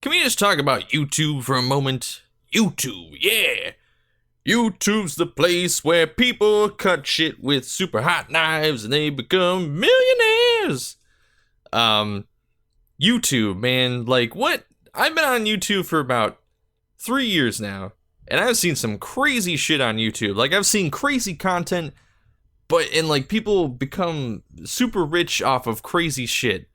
Can we just talk about YouTube for a moment? YouTube, yeah! YouTube's the place where people cut shit with super hot knives and they become millionaires! YouTube, man, like, what? I've been on YouTube for about 3 years now, and I've seen some crazy shit on YouTube. Like, I've seen crazy content, and like, people become super rich off of crazy shit.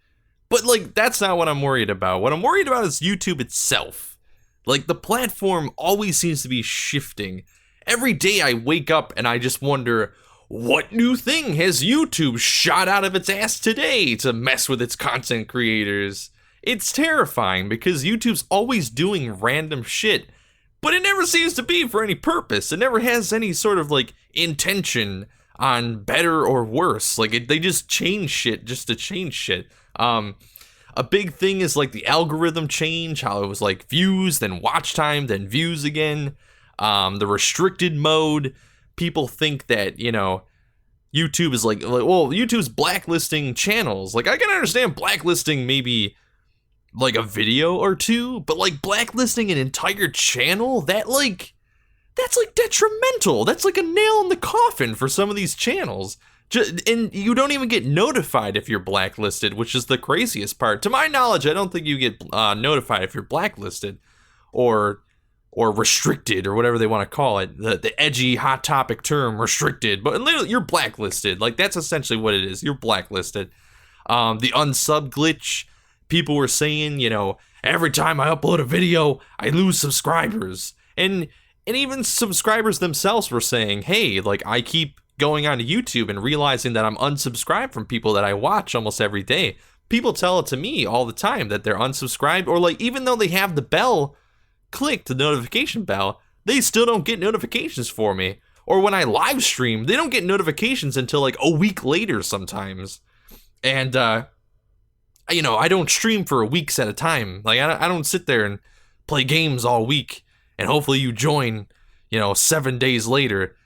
But, like, that's not what I'm worried about. What I'm worried about is YouTube itself. Like, the platform always seems to be shifting. Every day I wake up and I just wonder, what new thing has YouTube shot out of its ass today to mess with its content creators? It's terrifying because YouTube's always doing random shit, but it never seems to be for any purpose. It never has any sort of, like, intention on better or worse. Like, they just change shit just to change shit. A big thing is like the algorithm change, how it was like views, then watch time, then views again. The restricted mode, people think that, you know, YouTube is like, well, YouTube's blacklisting channels. Like, I can understand blacklisting maybe like a video or two, but like blacklisting an entire channel, that's like detrimental. That's like a nail in the coffin for some of these channels. And you don't even get notified if you're blacklisted, which is the craziest part. To my knowledge, I don't think you get notified if you're blacklisted or restricted or whatever they want to call it. The edgy, hot topic term, restricted. But literally, you're blacklisted. Like, that's essentially what it is. You're blacklisted. The Unsub Glitch, people were saying, you know, every time I upload a video, I lose subscribers. And even subscribers themselves were saying, hey, like, I keep going onto YouTube and realizing that I'm unsubscribed from people that I watch almost every day. People tell it to me all the time that they're unsubscribed, or like, even though they have the bell clicked, the notification bell, they still don't get notifications for me. Or when I live stream, they don't get notifications until like a week later sometimes. And you know, I don't stream for weeks at a time. Like, I don't sit there and play games all week and hopefully you join, you know, 7 days later.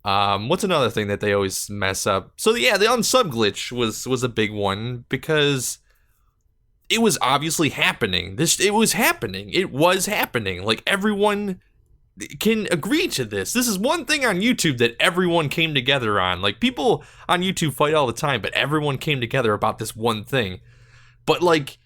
What's another thing that they always mess up? So yeah, the Unsub Glitch was a big one because it was obviously happening. It was happening. Like, everyone can agree to this. This is one thing on YouTube that everyone came together on. Like, people on YouTube fight all the time, but everyone came together about this one thing. But like,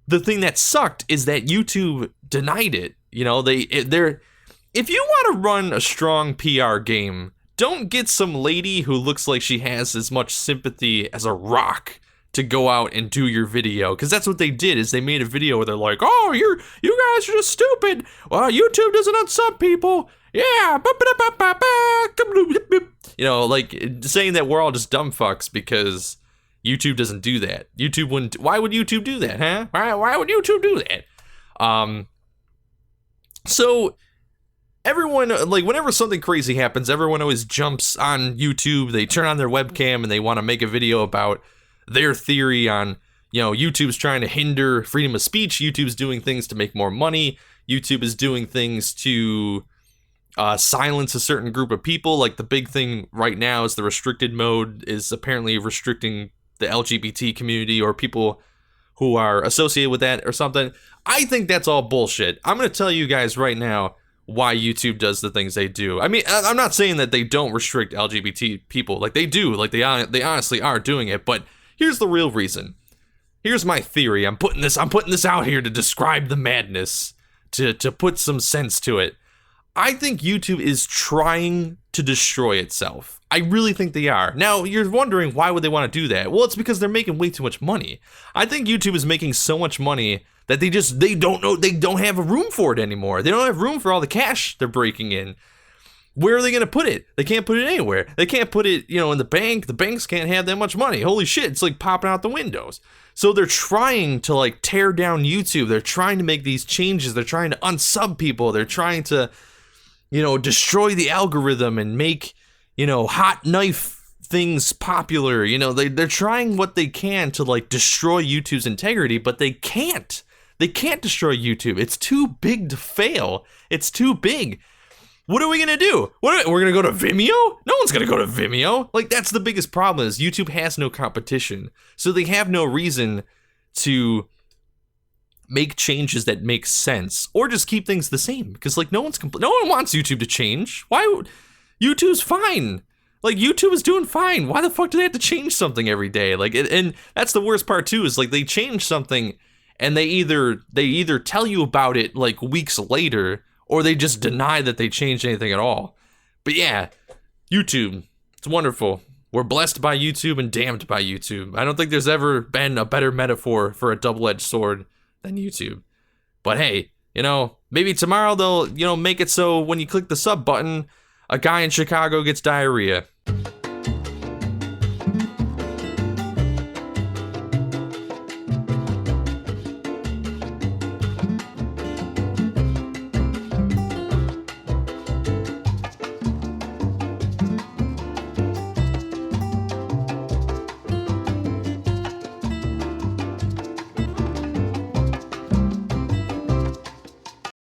the thing that sucked is that YouTube denied it. You know, if you want to run a strong PR game, don't get some lady who looks like she has as much sympathy as a rock to go out and do your video. Because that's what they did, is they made a video where they're like, oh, you guys are just stupid. Well, YouTube doesn't unsub people. Yeah. You know, like, saying that we're all just dumb fucks because YouTube doesn't do that. YouTube wouldn't. Why would YouTube do that, huh? Why would YouTube do that? So everyone, like, whenever something crazy happens, everyone always jumps on YouTube. They turn on their webcam and they want to make a video about their theory on, you know, YouTube's trying to hinder freedom of speech. YouTube's doing things to make more money. YouTube is doing things to silence a certain group of people. Like, the big thing right now is the restricted mode is apparently restricting the LGBT community or people who are associated with that or something. I think that's all bullshit. I'm going to tell you guys right now why YouTube does the things they do. I mean, I'm not saying that they don't restrict LGBT people. Like, they do. Like, they honestly are doing it. But here's the real reason. Here's my theory. I'm putting this out here to describe the madness, to put some sense to it. I think YouTube is trying to destroy itself. I really think they are. Now, you're wondering, why would they want to do that? Well, it's because they're making way too much money. I think YouTube is making so much money that they don't have a room for it anymore. They don't have room for all the cash they're breaking in. Where are they going to put it? They can't put it anywhere. They can't put it, you know, in the bank. The banks can't have that much money. Holy shit, it's like popping out the windows. So they're trying to, like, tear down YouTube. They're trying to make these changes. They're trying to unsub people. They're trying to, you know, destroy the algorithm and make, you know, hot knife things popular. You know, they're trying what they can to, like, destroy YouTube's integrity, but they can't. They can't destroy YouTube. It's too big to fail. It's too big. What are we gonna do? We're gonna go to Vimeo? No one's gonna go to Vimeo. Like, that's the biggest problem, is YouTube has no competition. So they have no reason to make changes that make sense, or just keep things the same. Because like no one wants YouTube to change. Why? YouTube's fine. Like YouTube is doing fine. Why the fuck do they have to change something every day? Like, and that's the worst part too. Is like they change something, and they either tell you about it like weeks later, or they just deny that they changed anything at all. But yeah, YouTube, it's wonderful. We're blessed by YouTube and damned by YouTube. I don't think there's ever been a better metaphor for a double-edged sword than YouTube. But hey, you know, maybe tomorrow they'll, you know, make it so when you click the sub button, a guy in Chicago gets diarrhea.